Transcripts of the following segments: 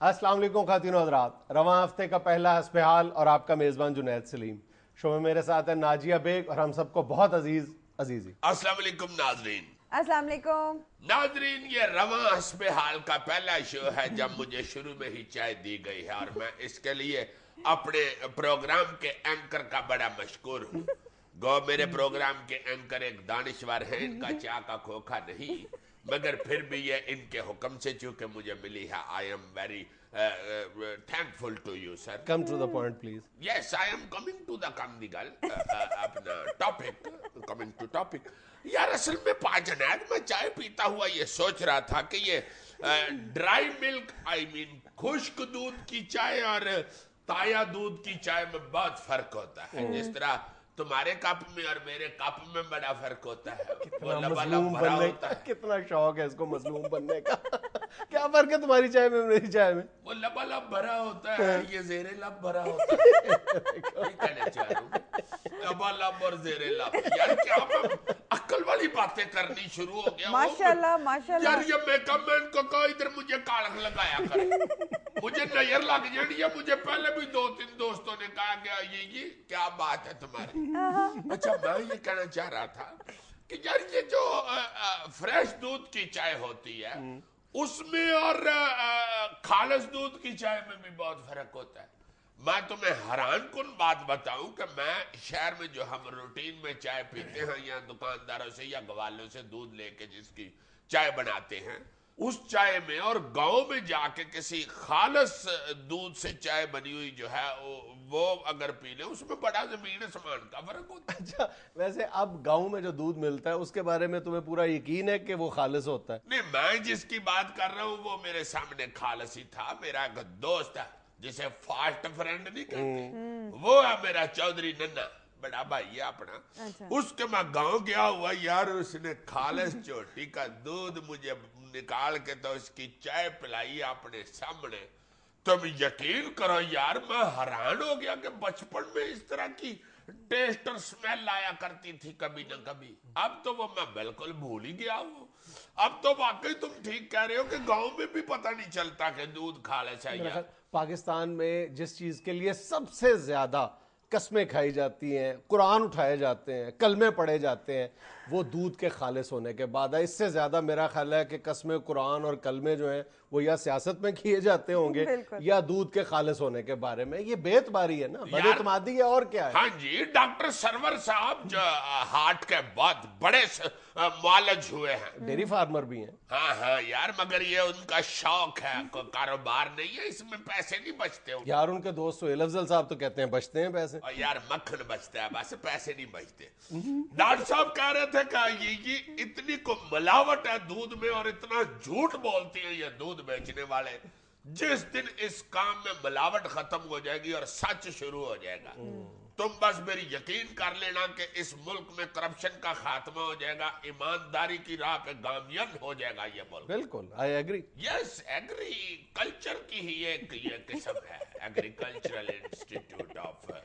अस्सलाम वालेकुम खातिन हज़रात, रवां हफ्ते का पहला हस्ब हाल और आपका मेज़बान जुनैद सलीम। शो में मेरे साथ है नाजिया बेग और हम सबको बहुत अजीजी। अस्सलाम वालेकुम नाजरीन। अस्सलाम वालेकुम नाजरीन, ये रवां हस्ब हाल का पहला शो है जब मुझे शुरू में ही चाय दी गई है और मैं इसके लिए अपने प्रोग्राम के एंकर का बड़ा मशकूर हूँ। गो मेरे प्रोग्राम के एंकर एक दानिश्वर हैं, इनका चाय का खोखा नहीं, मगर फिर भी ये इनके हुक्म से चूंकि मुझे मिली है। I am very thankful to you, sir. Come to the point, please. Yes, I am coming to the अपना topic, coming to topic. यार असल में पाजनाद में चाय पीता हुआ ये सोच रहा था कि ये ड्राई मिल्क खुश्क दूध की चाय और ताया दूध की चाय में बहुत फर्क होता है। जिस तरह तुम्हारे कप में और मेरे कप में बड़ा फर्क होता है। कितना मजलूम बनने का, कितना शौक है इसको मजलूम बनने का। क्या फर्क है तुम्हारी चाय में मेरी चाय में? वो लबालब भरा होता है, ये जेरे लब भरा होता है। यही कहना चाह रहा हूँ, लबालब और जेरे लब। यार क्या मैं अक्ल वाली बातें करनी शुरू हो गया। माशाल्लाह माशाल्लाह। यार ये मेकअप मैन को कहो इधर मुझे कालक लगाया कर, मुझे नजर लग जानी है। मुझे पहले भी 2-3 दोस्तों ने कहा कि ये क्या बात है तुम्हारी। अच्छा, मैं ये कहना चाह रहा था कि यार ये जो फ्रेश दूध की चाय होती है उसमें और खालिस दूध की चाय में भी बहुत फर्क होता है। मैं तुम्हें हैरान कुन बात बताऊं कि मैं शहर में जो हम रूटीन में चाय पीते हैं या दुकानदारों से या ग्वालों से दूध लेके जिसकी चाय बनाते हैं उस चाय में और गांव में जाके किसी खालिस दूध से चाय बनी हुई जो है वो अगर पी ले उसमें बड़ा जमीन आसमान का फर्क होता है। अच्छा, वैसे अब गांव में जो दूध मिलता है उसके बारे में तुम्हें पूरा यकीन है कि वो खालिस होता है? नहीं, मैं जिसकी बात कर रहा हूँ वो मेरे सामने खालिस ही था। मेरा एक दोस्त है जिसे फास्ट फ्रेंड नहीं कहते, वो है मेरा चौधरी नन्ना, बड़ा भाई है अपना। अच्छा। उसके मैं गांव गया हुआ यार, उसने खालिस चोटी का दूध मुझे निकाल के तो उसकी चाय पिलाई अपने सामने। तुम यकीन करो यार, मैं हैरान हो गया कि बचपन में इस तरह की टेस्ट और स्मेल आया करती थी कभी न कभी। अब तो वो मैं बिल्कुल भूल ही गया हूँ। अब तो वाकई तुम ठीक कह रहे हो कि गांव में भी पता नहीं चलता कि दूध खालिस है या। पाकिस्तान में जिस चीज के लिए सबसे ज्यादा कस्में खाई जाती हैं, कुरान उठाए जाते हैं, कलमे पढ़े जाते हैं, वो दूध के खालिस होने के बाद है। इससे ज्यादा मेरा ख्याल है कि कस्में, कुरान और कलमे जो हैं वो या सियासत में किए जाते होंगे या दूध के खालिस होने के बारे में। ये बेतबारी है ना, बदएतमादी है और क्या है। हाँ जी, डॉक्टर सरवर साहब जो हार्ट के बहुत बड़े मुआलज हुए हैं, डेयरी फार्मर भी हैं। हाँ हाँ यार, मगर ये उनका शौक है, कोई कारोबार नहीं है, इसमें पैसे नहीं बचते। यार उनके दोस्त सुहेल अफजल साहब तो कहते हैं बचते हैं पैसे। और यार मक्खन बचता है, बस पैसे नहीं बचते। डॉक्टर साहब कह रहे थे कि ये इतनी को मिलावट है दूध में और इतना झूठ बोलते हैं ये दूध बेचने वाले। जिस दिन इस काम में मिलावट खत्म हो जाएगी और सच शुरू हो जाएगा, तुम बस मेरी यकीन कर लेना कि इस मुल्क में करप्शन का खात्मा हो जाएगा, ईमानदारी की राह पे गामयाब हो जाएगा ये मुल्क। बिल्कुल, I agree. Yes, agriculture की ही एक ये किस्म है, एग्रीकल्चरल इंस्टीट्यूट ऑफ।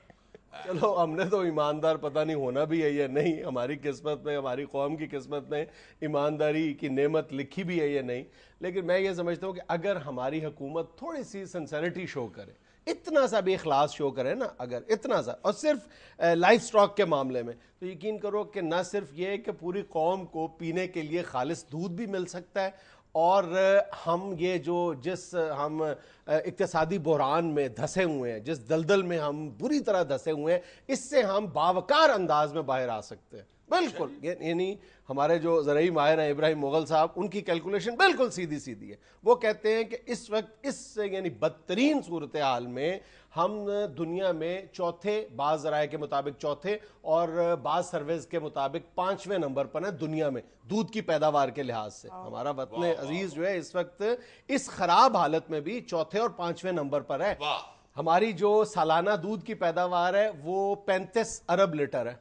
चलो, हमने तो ईमानदार पता नहीं होना भी है या नहीं, हमारी किस्मत में, हमारी कौम की किस्मत में ईमानदारी की नेमत लिखी भी है या नहीं, लेकिन मैं ये समझता हूँ कि अगर हमारी हुकूमत थोड़ी सी सिंसेरिटी शो करे, इतना सा भी इखलास शो करे ना, अगर इतना सा, और सिर्फ लाइफ स्टॉक के मामले में, तो यकीन करो कि न सिर्फ ये कि पूरी कौम को पीने के लिए खालिस दूध भी मिल सकता है और हम ये जो जिस हम इक्तिसादी बहरान में धंसे हुए हैं, जिस दलदल में हम बुरी तरह धंसे हुए हैं, इससे हम बावकार अंदाज में बाहर आ सकते हैं। बिल्कुल, यानी हमारे जो ज़रई माहिर हैं इब्राहिम मुगल साहब, उनकी कैलकुलेशन बिल्कुल सीधी सीधी है। वो कहते हैं कि इस वक्त इस यानी बदतरीन सूरत हाल में हम दुनिया में चौथे, बाज़ ज़राए के मुताबिक चौथे और बाज़ सर्वेज के मुताबिक 5वें नंबर पर है दुनिया में दूध की पैदावार के लिहाज से। हमारा वतन अजीज जो है इस वक्त इस खराब हालत में भी चौथे और 5वें नंबर पर है। हमारी जो सालाना दूध की पैदावार है वो 35 अरब लीटर है।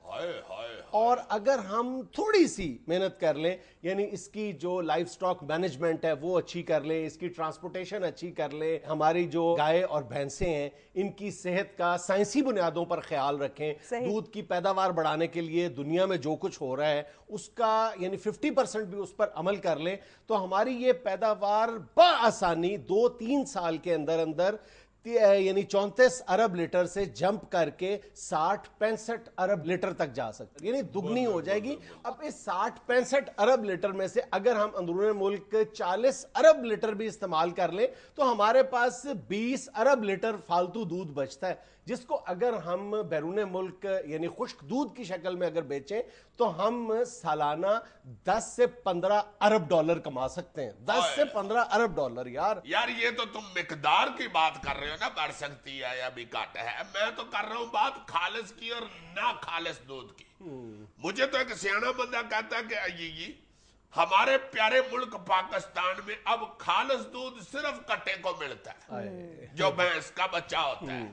اور اگر ہم تھوڑی سی محنت کر لیں, یعنی اس کی جو لائف سٹاک مینجمنٹ ہے وہ اچھی کر لیں, اس کی ٹرانسپورٹیشن اچھی کر لیں, ہماری جو گائے اور بھینسیں ہیں ان کی صحت کا سائنسی بنیادوں پر خیال رکھیں, دودھ کی پیداوار بڑھانے کے لیے دنیا میں جو کچھ ہو رہا ہے اس کا یعنی 50% بھی اس پر عمل کر لیں, تو ہماری یہ پیداوار بآسانی 2-3 سال کے اندر یعنی 34 ارب لیٹر سے جمپ کر کے 60-65 ارب لیٹر تک جا سکتے, یعنی دگنی ہو جائے گی. اب اس 60-65 ارب لیٹر میں سے اگر ہم اندرون ملک 40 ارب لیٹر بھی استعمال کر لیں تو ہمارے پاس 20 ارب لیٹر فالتو دودھ بچتا ہے, جس کو اگر ہم بیرون ملک یعنی خشک دودھ کی شکل میں اگر بیچیں تو ہم سالانہ 10 سے 15 ارب ڈالر کما سکتے ہیں. 10 سے 15 ارب ڈالر. یار یہ تو تم مقدار کی بات کر رہے ہو نا, بڑھ سکتی ہے یا بھی کٹ ہے. میں تو کر رہا ہوں بات خالص کی اور نہ خالص دودھ کی. مجھے تو ایک سیانا بندہ کہتا ہے کہ ہمارے پیارے ملک پاکستان میں اب خالص دودھ صرف کٹے کو ملتا ہے جو بھینس کا بچہ ہوتا ہے.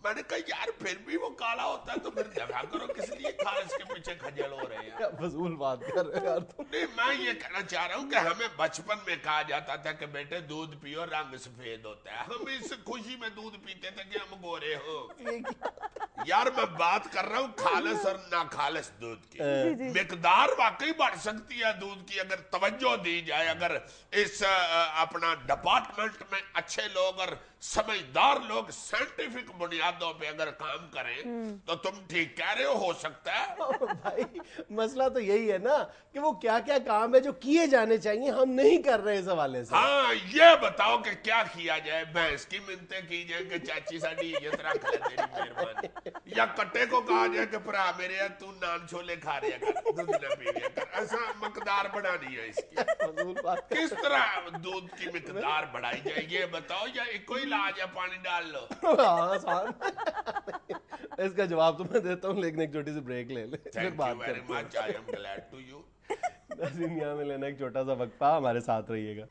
میں نے کہا یار پھر بھی وہ کالا ہوتا ہے تو پھر دفع کرو, کس لیے خالص کے پیچھے کھجل ہو رہے ہیں. فضول بات کر رہے یار تم. نہیں, میں یہ کہنا چاہ رہا ہوں کہ ہمیں بچپن میں کہا جاتا تھا کہ بیٹے دودھ پیو, رنگ سفید ہوتا ہے. ہم اس خوشی میں دودھ پیتے تھے کہ ہم گورے ہو. یار میں بات کر رہا ہوں خالص اور نہ خالص دودھ کی. مقدار واقعی بڑھ سکتی ہے دودھ کی اگر توجہ دی جائے, اگر اس اپنا ڈپارٹمنٹ میں اچھے لوگ اور سمجھدار لوگ سائنٹیفک بنیادوں پہ اگر کام کریں تو تم ٹھیک کہہ رہے ہو سکتا ہے. بھائی مسئلہ تو یہی ہے نا کہ وہ کیا کیا کام ہے جو کیے جانے چاہیے ہم نہیں کر رہے اس حوالے سے. ہاں یہ بتاؤ کہ کیا کیا جائے. بھینس کی منتیں کی جائیں کہ چاچی ساڈی عزت رکھ لے, تیری مہربانی. یا کٹے کو کہا جائے کہ پرا میرے تو نان چھولے کھا رہے کر, دودھ نہ پی رہے کر. ایسا مقدار بڑھانی ہے اس کی. کس طرح دودھ کی مقدار بڑھائی جائے یہ بتاؤ, یا ایک ہی علاج ہے پانی ڈال لو. اس کا جواب تو میں دیتا ہوں لیکن ایک چھوٹی سی بریک لے لیں پھر بات کرتے ہیں. I am glad to you. ناظرین یہاں میں لینا ایک چھوٹا سا وقفہ, ہمارے ساتھ رہیے گا.